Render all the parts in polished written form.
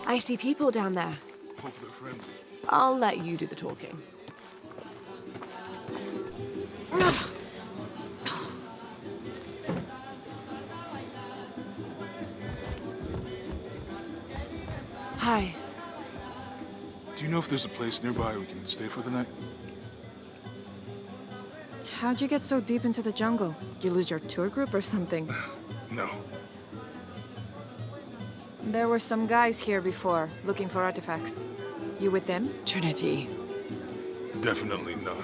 I see people down there. Hope they're friendly. I'll let you do the talking. Hi. Do you know if there's a place nearby we can stay for the night? How'd you get so deep into the jungle? You lose your tour group or something? No. There were some guys here before, looking for artifacts. You with them? Trinity. Definitely not.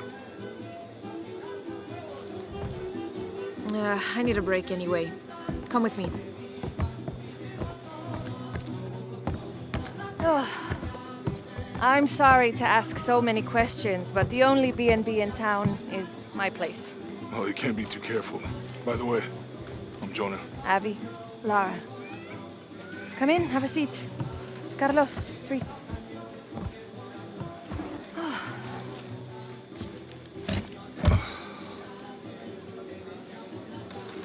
I need a break anyway. Come with me. I'm sorry to ask so many questions, but the only B&B in town is my place. Well, you can't be too careful. By the way, I'm Jonah. Abby, Lara. Come in, have a seat. Carlos, free.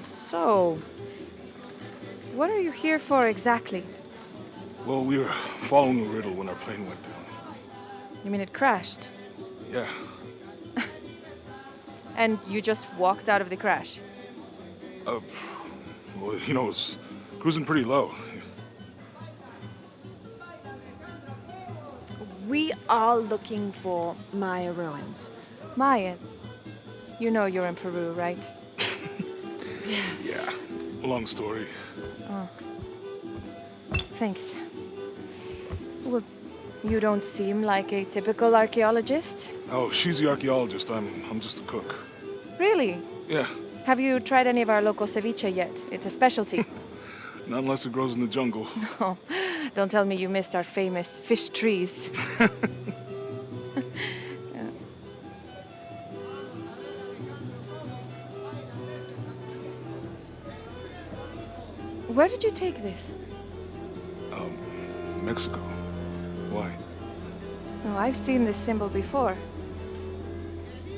So, what are you here for exactly? Well, we were following a riddle when our plane went down. You mean it crashed? Yeah. And you just walked out of the crash? Well, you know, it's cruising pretty low. We are looking for Maya ruins. Maya? You know you're in Peru, right? Yeah. Long story. Oh. Thanks. Well, you don't seem like a typical archaeologist. Oh, she's the archaeologist. I'm just a cook. Really? Yeah. Have you tried any of our local ceviche yet? It's a specialty. Not unless it grows in the jungle. Oh, don't tell me you missed our famous fish trees. Where did you take this? Mexico. Why? Oh, I've seen this symbol before.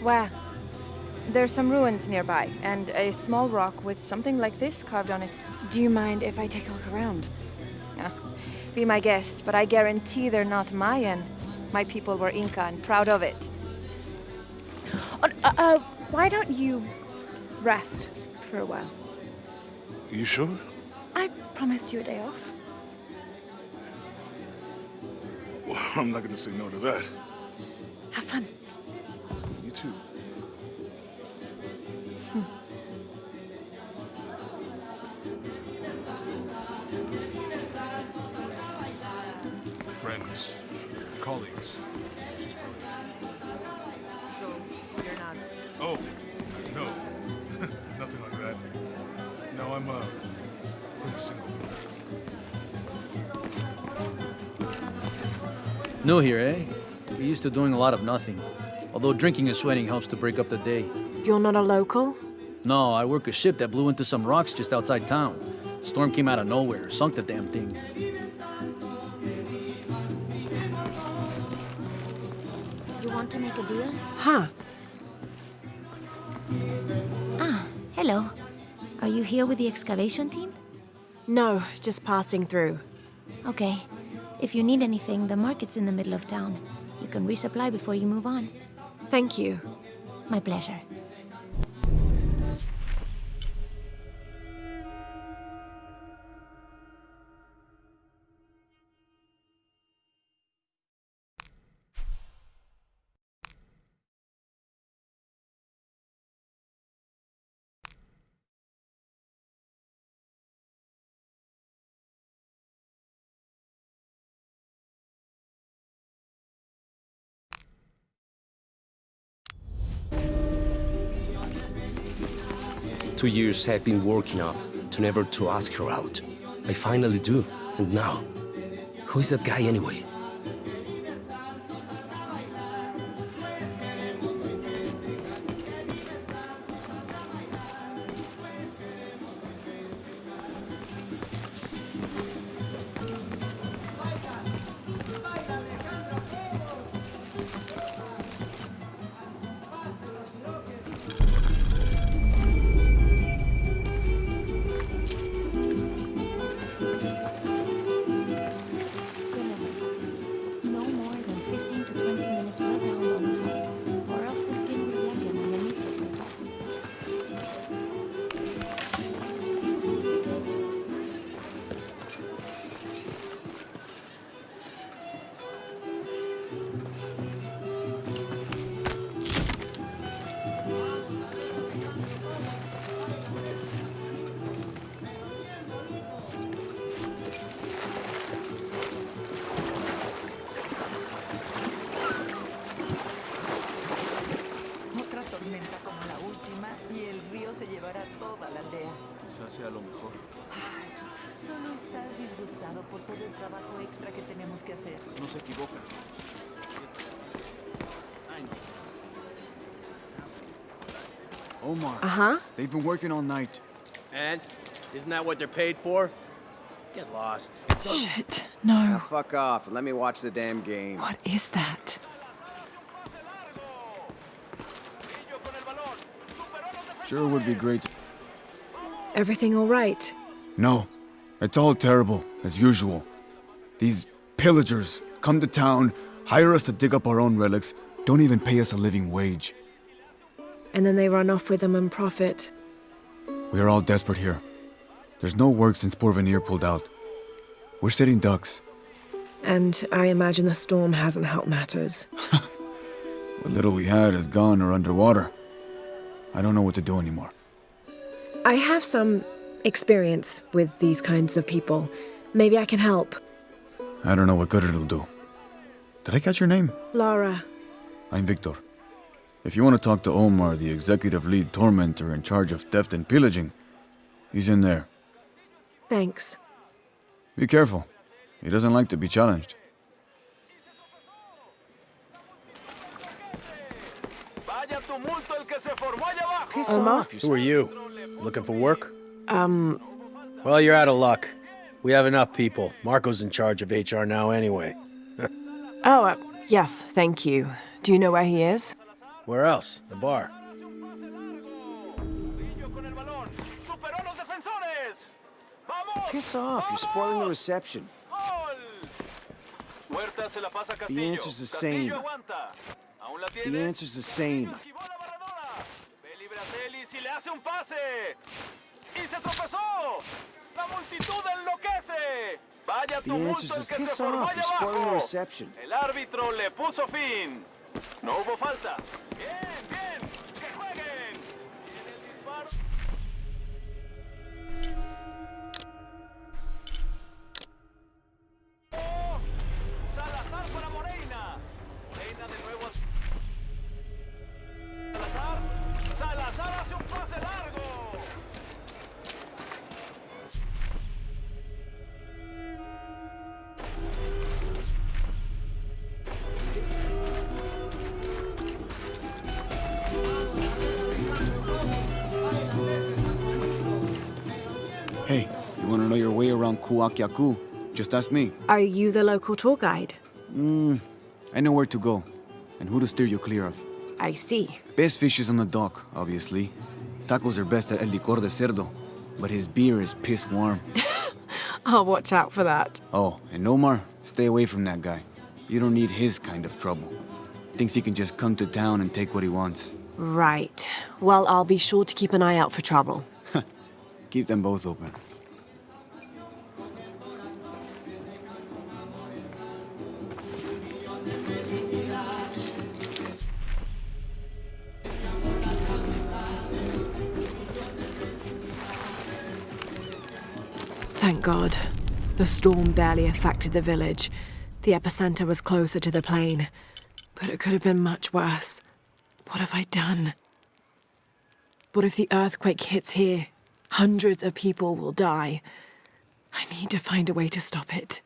Where? There's some ruins nearby, and a small rock with something like this carved on it. Do you mind if I take a look around? Yeah. Be my guest, but I guarantee they're not Mayan. My people were Inca and proud of it. Why don't you rest for a while? You sure? I promised you a day off. Well, I'm not gonna say no to that. Have fun. You too. Friends, colleagues. She's brilliant. So, you're not... Oh, no. Nothing like that. No, I'm pretty single. New here, eh? We're used to doing a lot of nothing. Although drinking and sweating helps to break up the day. You're not a local? No, I work a ship that blew into some rocks just outside town. Storm came out of nowhere, sunk the damn thing. You want to make a deal? Huh. Ah, hello. Are you here with the excavation team? No, just passing through. Okay. If you need anything, the market's in the middle of town. You can resupply before you move on. Thank you. My pleasure. Two years I've been working up to never to ask her out. I finally do, and now, who is that guy anyway? pound on the fire, or else the skin will blacken and the meat will break off. Otra tormenta como la última y el río se llevará toda la aldea. Quizás sea lo mejor. Solo estás disgustado por todo el trabajo extra que tenemos que hacer. No se equivoca. Omar, Uh-huh. they've been working all night. And? Isn't that what they're paid for? Get lost. Shit, Now no. fuck off and let me watch the damn game. What is that? Sure would be great. Everything all right? No, it's all terrible, as usual. These pillagers come to town, hire us to dig up our own relics, don't even pay us a living wage. And then they run off with them and profit. We are all desperate here. There's no work since Porvenir pulled out. We're sitting ducks. And I imagine the storm hasn't helped matters. What little we had is gone or underwater. I don't know what to do anymore. I have some experience with these kinds of people. Maybe I can help. I don't know what good it'll do. Did I catch your name? Lara, I'm Victor. If you want to talk to Omar, the executive lead tormentor in charge of theft and pillaging, he's in there. thanks. Be careful. He doesn't like to be challenged. Piss Omar? off, you Who are you? Looking for work? Um, Well, you're out of luck. We have enough people. Marco's in charge of HR now anyway. Yes, thank you. Do you know where he is? Where else? The bar. Piss off, you're spoiling the reception. The answer's the same. The answer's the same. The answer's the same. Piss off, you're spoiling the reception. El árbitro le puso fin. No hubo falta. Bien, bien. Que jueguen. En el disparo. Salazar para Moreira. Moreira de nuevo. Salazar. Salazar hace un pase largo. Hey, you want to know your way around Kuakyaku? Just ask me. are you the local tour guide? I know where to go, and who to steer you clear of. I see. Best fish is on the dock, obviously. Tacos are best at El Licor de Cerdo, but his beer is piss warm. I'll watch out for that. Oh, and Omar, stay away from that guy. You don't need his kind of trouble. Thinks he can just come to town and take what he wants. Right. Well, I'll be sure to keep an eye out for trouble. Keep them both open. Thank God. The storm barely affected the village. The epicenter was closer to the plain. But it could have been much worse. What have I done? What if the earthquake hits here? Hundreds of people will die. I need to find a way to stop it.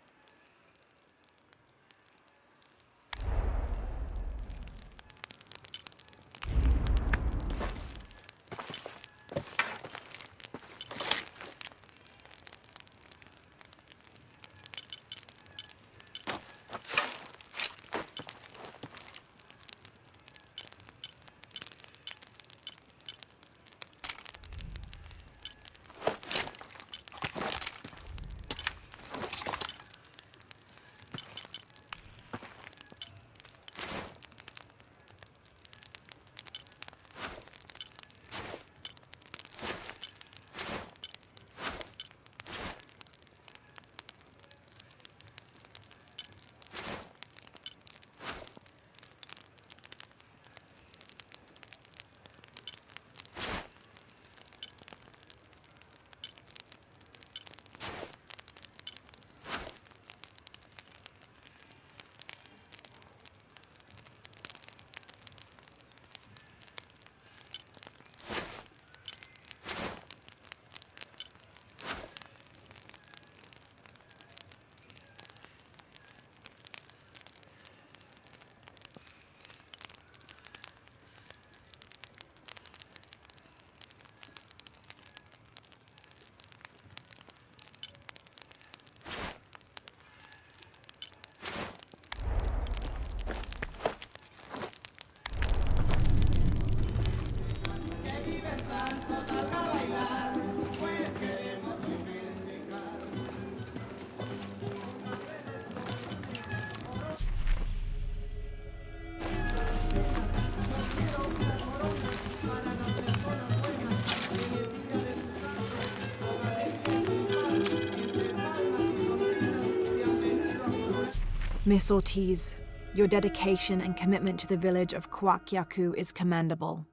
Miss Ortiz, your dedication and commitment to the village of Kwakyaku is commendable.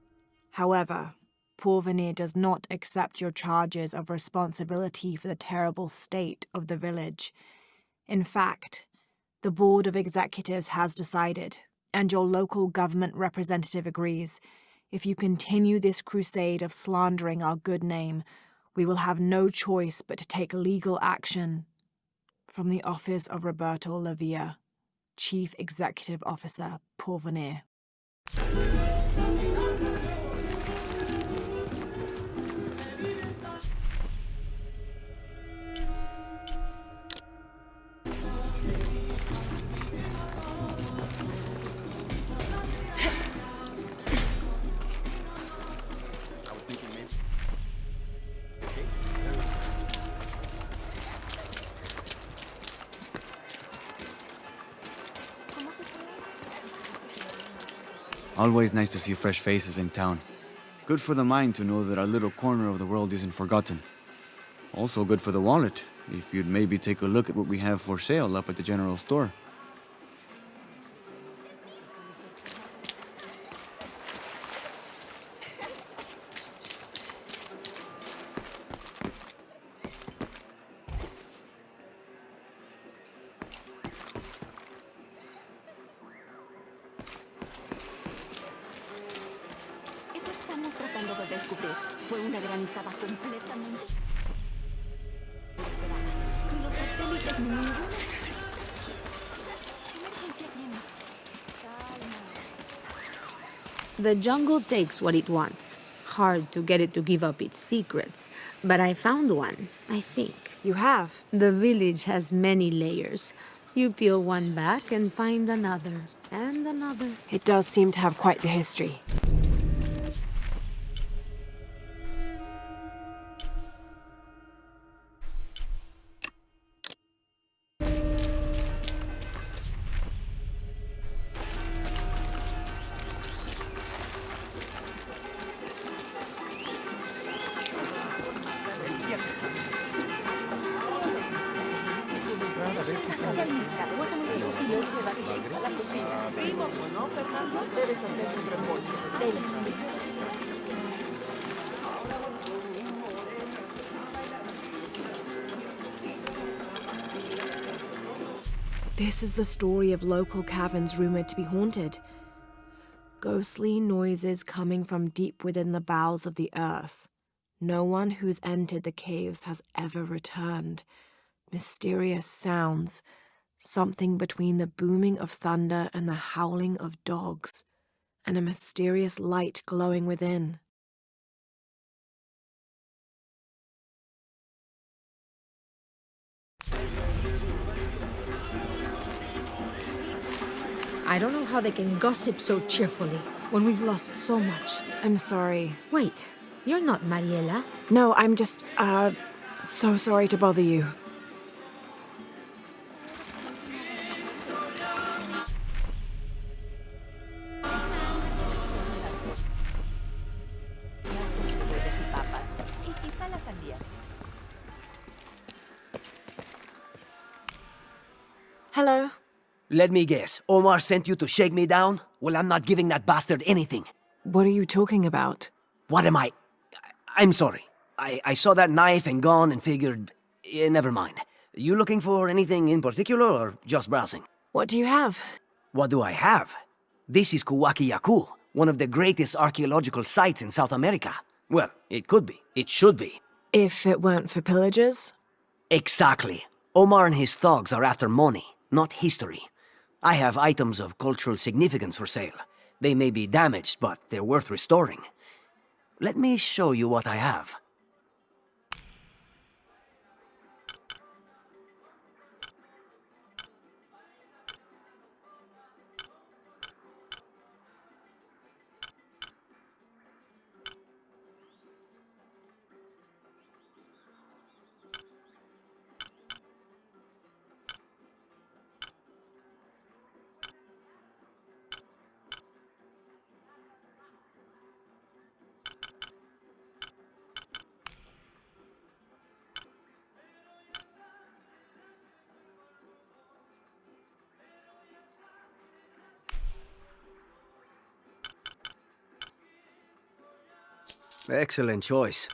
However, Porvenir does not accept your charges of responsibility for the terrible state of the village. In fact, the Board of Executives has decided, and your local government representative agrees, if you continue this crusade of slandering our good name, we will have no choice but to take legal action. From the office of Roberto Lavia, Chief Executive Officer, Porvenir. Always nice to see fresh faces in town. Good for the mind to know that our little corner of the world isn't forgotten. Also good for the wallet, if you'd maybe take a look at what we have for sale up at the general store. Eso estamos tratando de descubrir. Fue una granizada completamente inesperada. Ni los satélites ni ninguna emergencia tiene. The jungle takes what it wants. Hard to get it to give up its secrets. But I found one, I think. You have? The village has many layers. You peel one back and find another, and another. It does seem to have quite the history. This is the story of local caverns rumored to be haunted. Ghostly noises coming from deep within the bowels of the earth. No one who's entered the caves has ever returned. Mysterious sounds, something between the booming of thunder and the howling of dogs, and a mysterious light glowing within. I don't know how they can gossip so cheerfully when we've lost so much. I'm sorry. Wait, you're not Mariela. No, I'm just, so sorry to bother you. Hello. Let me guess. Omar sent you to shake me down? Well, I'm not giving that bastard anything. What are you talking about? What am I? I'm sorry. I saw that knife and gun and figured... never mind. You looking for anything in particular or just browsing? What do you have? What do I have? This is Kuwaki-Yaku, one of the greatest archaeological sites in South America. Well, it could be. It should be. If it weren't for pillagers? Exactly. Omar and his thugs are after money, not history. I have items of cultural significance for sale. They may be damaged, but they're worth restoring. Let me show you what I have. Excellent choice.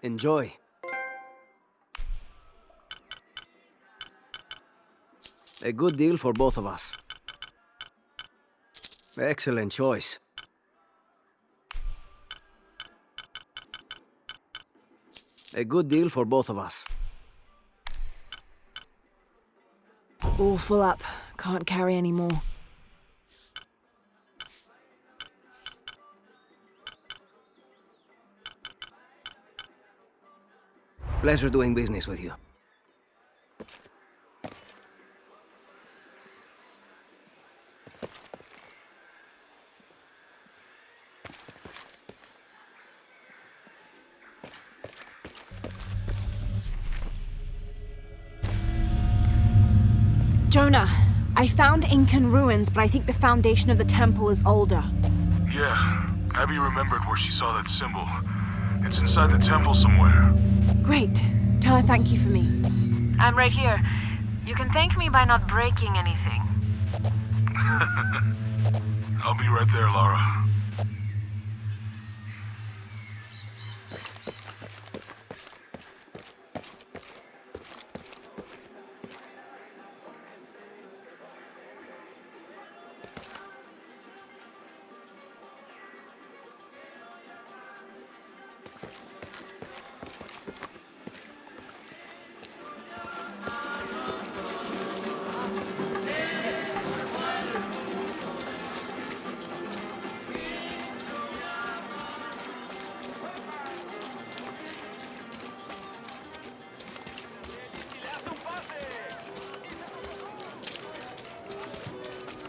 Enjoy. A good deal for both of us. Excellent choice. A good deal for both of us. All full up. Can't carry any more. Pleasure doing business with you. Jonah, I found Incan ruins, but I think the foundation of the temple is older. Yeah, Abby remembered where she saw that symbol. It's inside the temple somewhere. Great. Tell her thank you for me. I'm right here. You can thank me by not breaking anything. I'll be right there, Lara.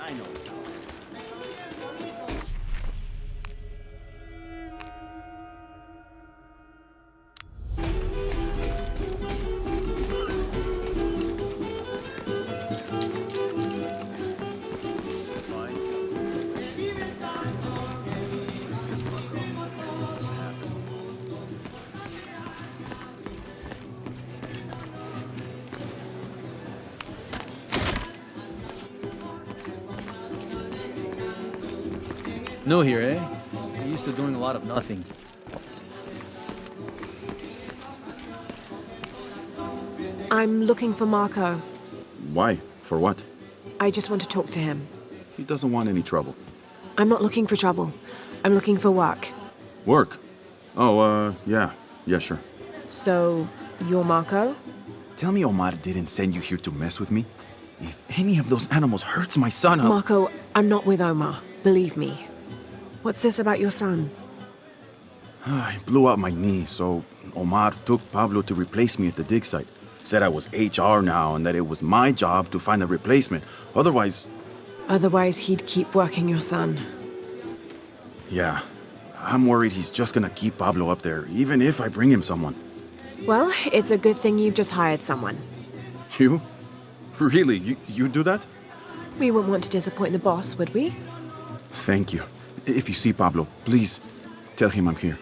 I know it's out there. New here, eh? You're used to doing a lot of nothing. I'm looking for Marco. Why? For what? I just want to talk to him. He doesn't want any trouble. I'm not looking for trouble. I'm looking for work. Work? Oh, yeah. Yeah, sure. So, you're Marco? Tell me Omar didn't send you here to mess with me? If any of those animals hurts my son, I'll... Marco, I'm not with Omar. Believe me. What's this about your son? I blew out my knee, so Omar took Pablo to replace me at the dig site. Said I was HR now and that it was my job to find a replacement. Otherwise... Otherwise, he'd keep working your son. Yeah. I'm worried he's just gonna keep Pablo up there, even if I bring him someone. Well, it's a good thing you've just hired someone. You? Really? You do that? We wouldn't want to disappoint the boss, would we? Thank you. If you see Pablo, please tell him I'm here.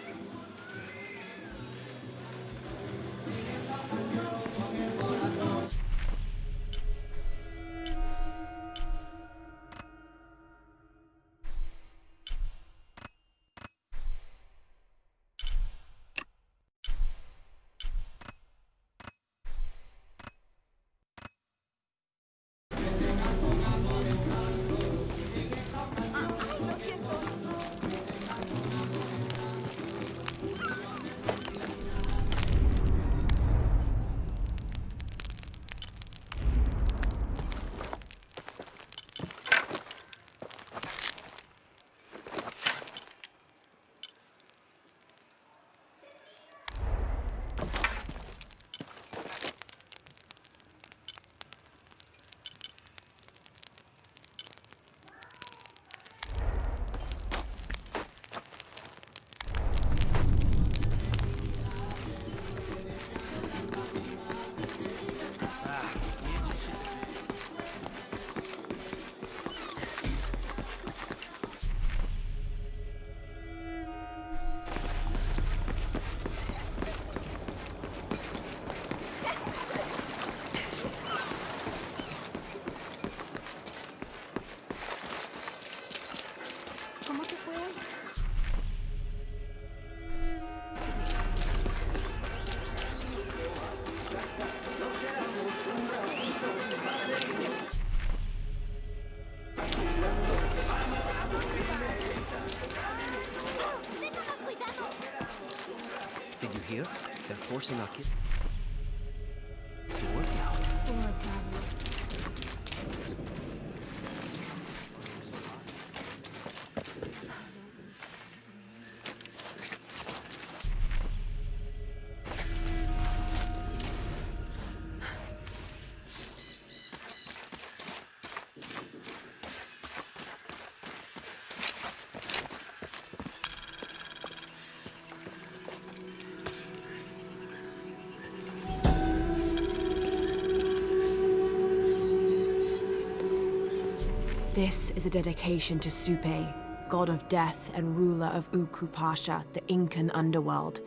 forcing our kids to work now. Poor Pablo. This is a dedication to Supe, god of death and ruler of Uku Pasha, the Incan underworld.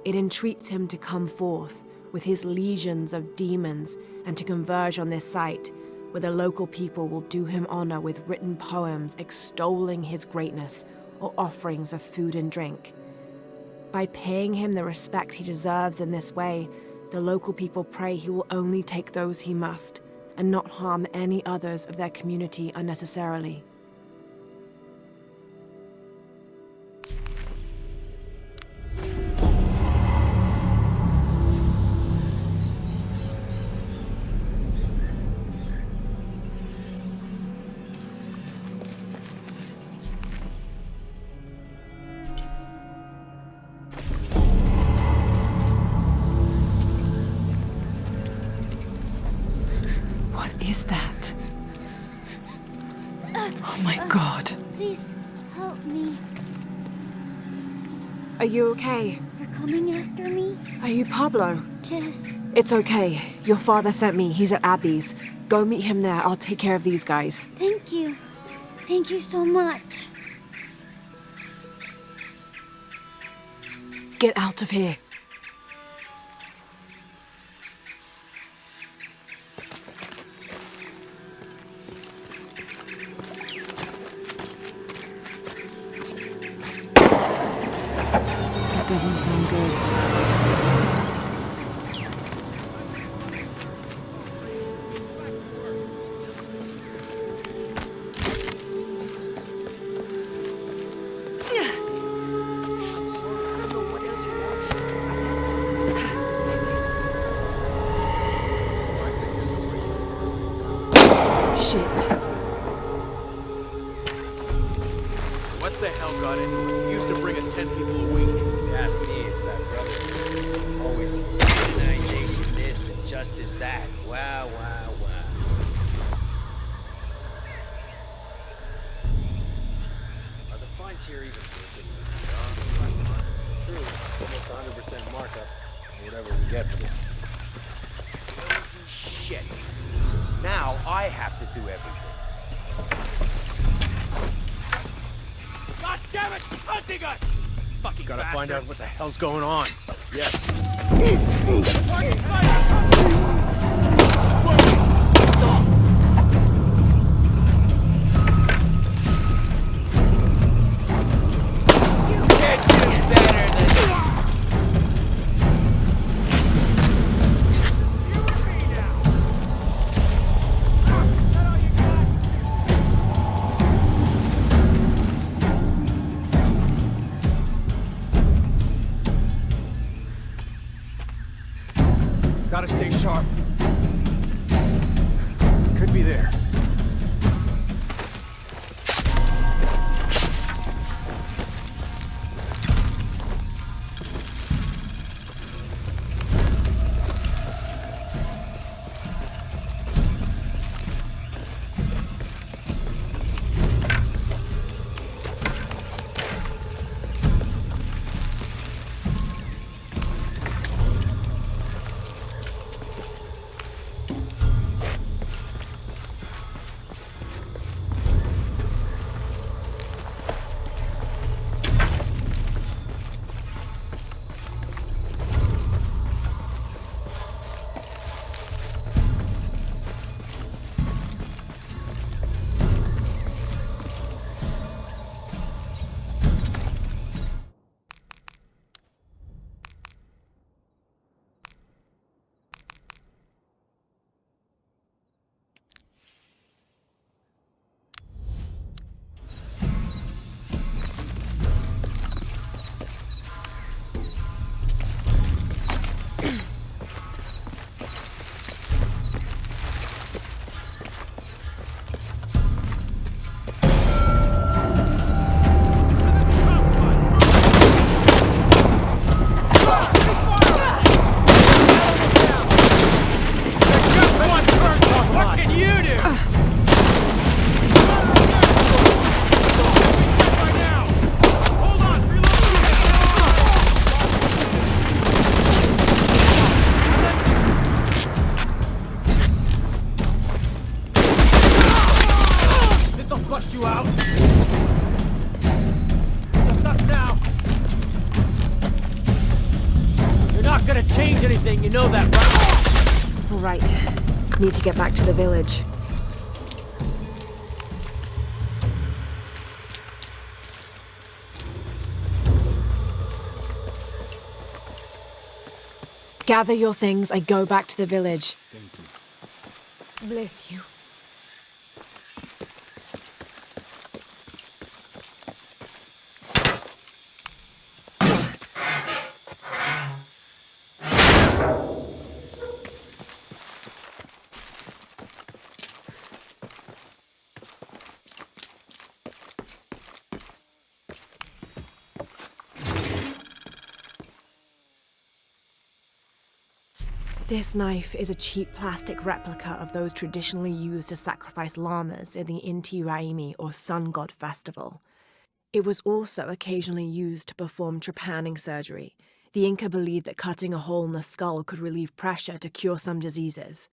It entreats him to come forth with his legions of demons and to converge on this site, where the local people will do him honor with written poems extolling his greatness or offerings of food and drink. By paying him the respect he deserves in this way, the local people pray he will only take those he must, and not harm any others of their community unnecessarily. What is that? Oh my god. Please, help me. Are you okay? They're coming after me? Are you Pablo? Jess. It's okay. Your father sent me. He's at Abby's. Go meet him there. I'll take care of these guys. Thank you. Thank you so much. Get out of here. That doesn't sound good. Shit. What the hell got into it? Used to bring us 10 people a week. Ask me, it's that brother. Always organization this and justice that. Wow, wow, wow. Are the fines here even worth it? True, almost 100% markup. Or whatever we get for this. Shit. Now I have to do everything. God damn it! He's hunting us! Fucking Gotta bastards. find out what the hell's going on. Yes. Gotta stay sharp. Could be there. know that, right? All right. Need to get back to the village. Gather your things. I go back to the village. Thank you. Bless you. This knife is a cheap plastic replica of those traditionally used to sacrifice llamas in the Inti Raymi or Sun God Festival. It was also occasionally used to perform trepanning surgery. The Inca believed that cutting a hole in the skull could relieve pressure to cure some diseases.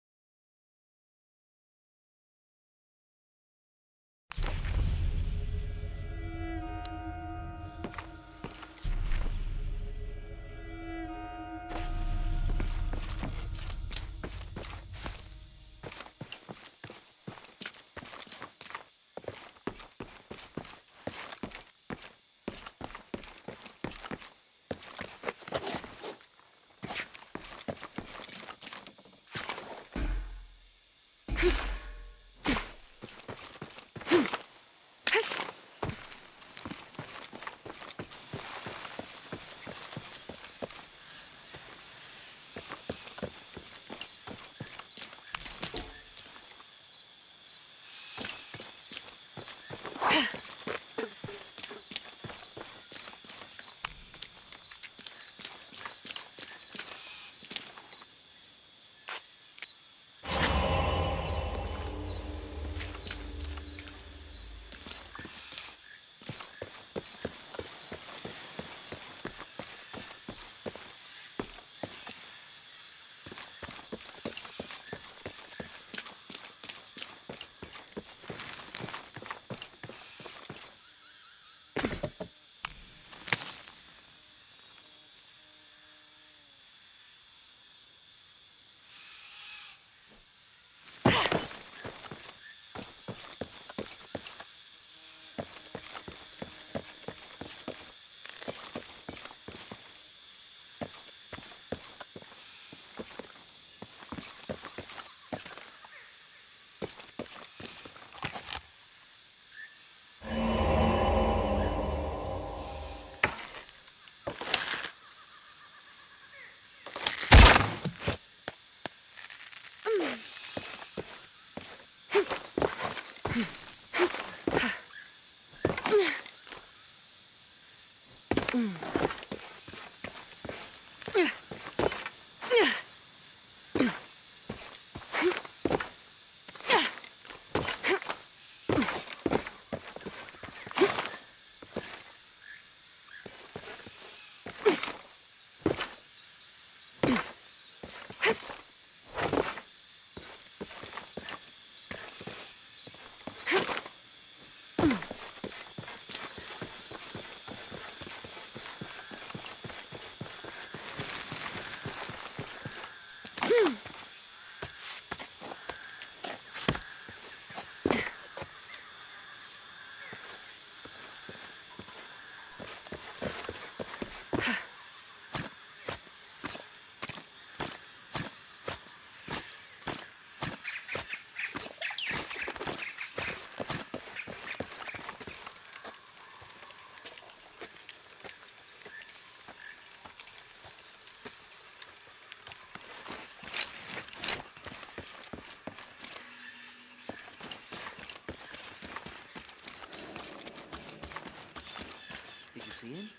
Did you see him?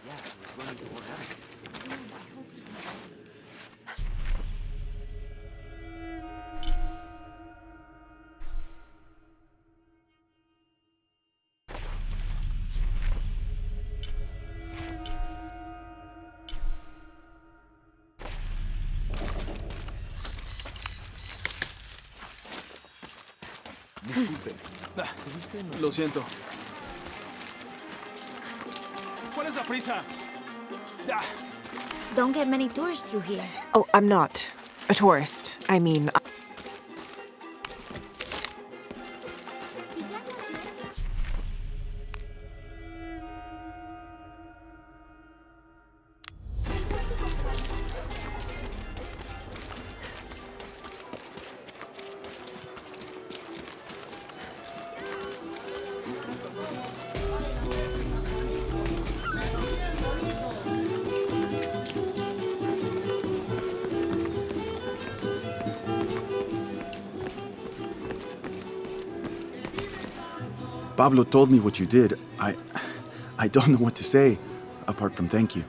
Yeah, he was running toward us. I hope he's not. Disculpe. Lo siento. ¿Cuál es la prisa? Don't get many tourists through here. Oh, I'm not a tourist. I mean... Pablo told me what you did. I don't know what to say, apart from thank you.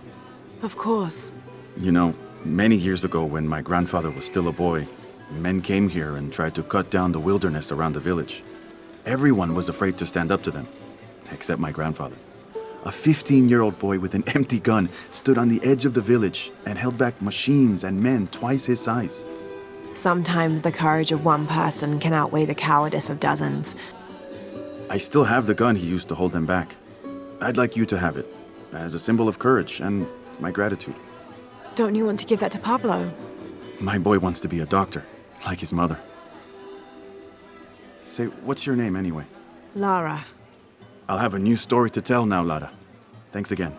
Of course. You know, many years ago when my grandfather was still a boy, men came here and tried to cut down the wilderness around the village. Everyone was afraid to stand up to them, except my grandfather. A 15-year-old boy with an empty gun stood on the edge of the village and held back machines and men twice his size. Sometimes the courage of one person can outweigh the cowardice of dozens. I still have the gun he used to hold them back. I'd like you to have it, as a symbol of courage and my gratitude. Don't you want to give that to Pablo? My boy wants to be a doctor, like his mother. Say, what's your name anyway? Lara. I'll have a new story to tell now, Lara. Thanks again.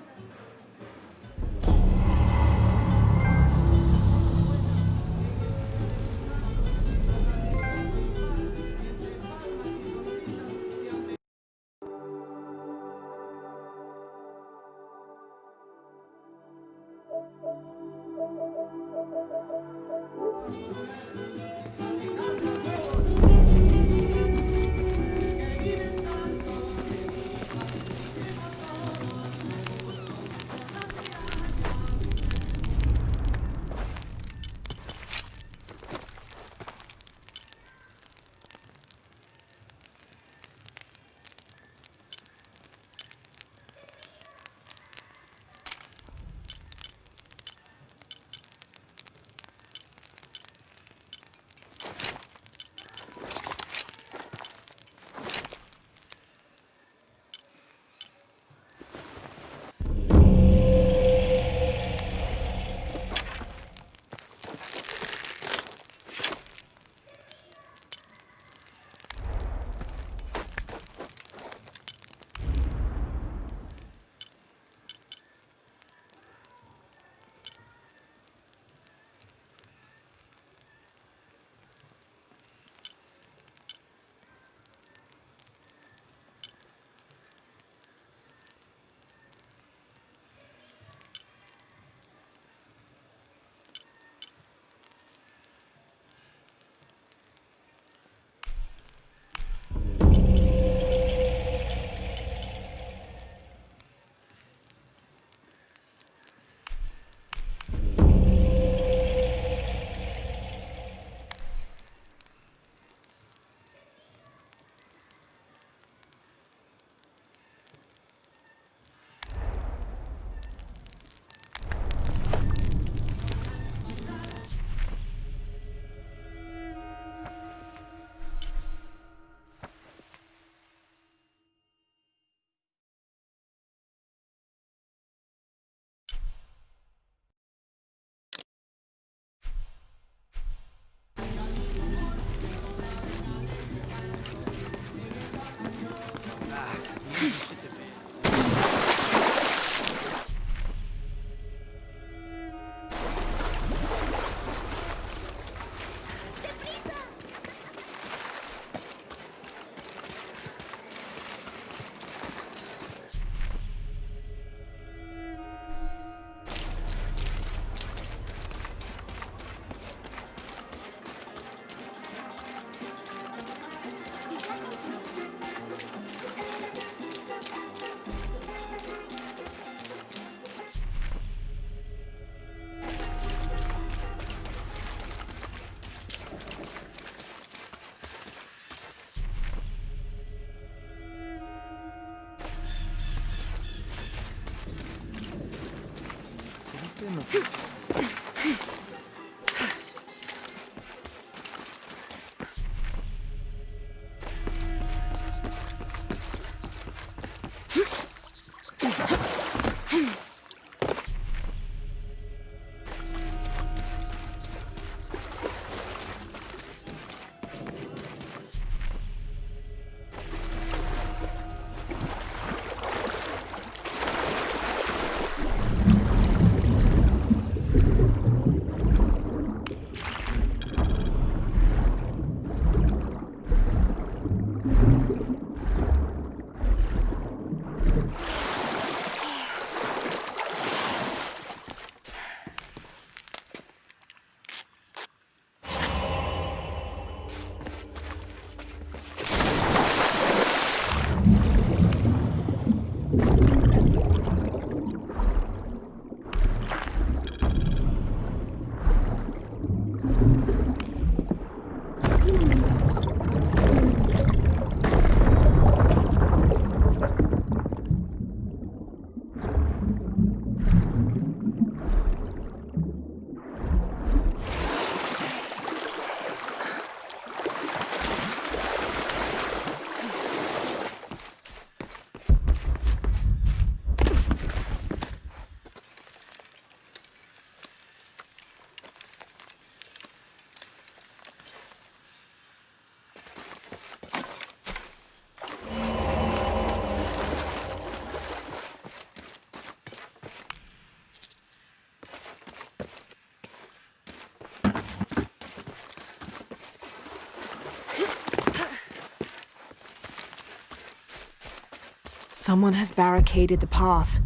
Someone has barricaded the path.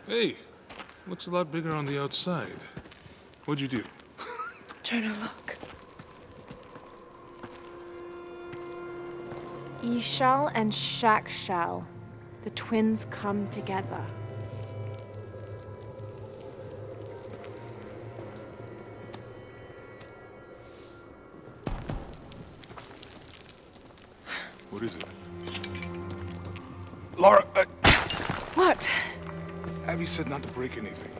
Hey, looks a lot bigger on the outside. What'd you do? Jonah, look. Ishal and Shakshal, the twins come together. What is it? Laura, What? Abby said not to break anything.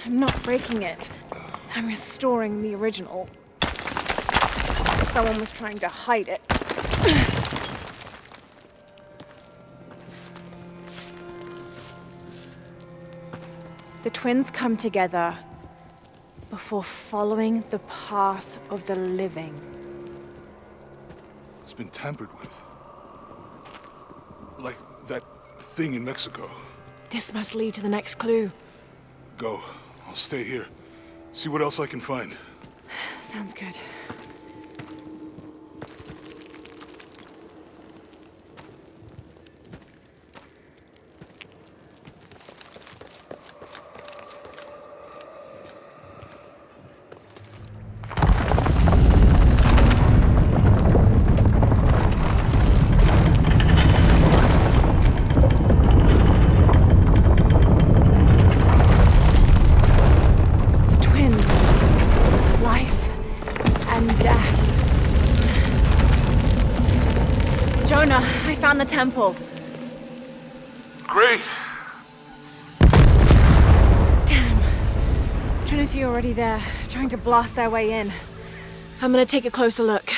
I'm not breaking it. I'm restoring the original. Someone was trying to hide it. The twins come together before following the path of the living. It's been tampered with. Like that thing in Mexico. This must lead to the next clue. Go. I'll stay here. See what else I can find. Sounds good. Jonah, I found the temple. Great! Damn. Trinity already there, trying to blast their way in. I'm gonna take a closer look.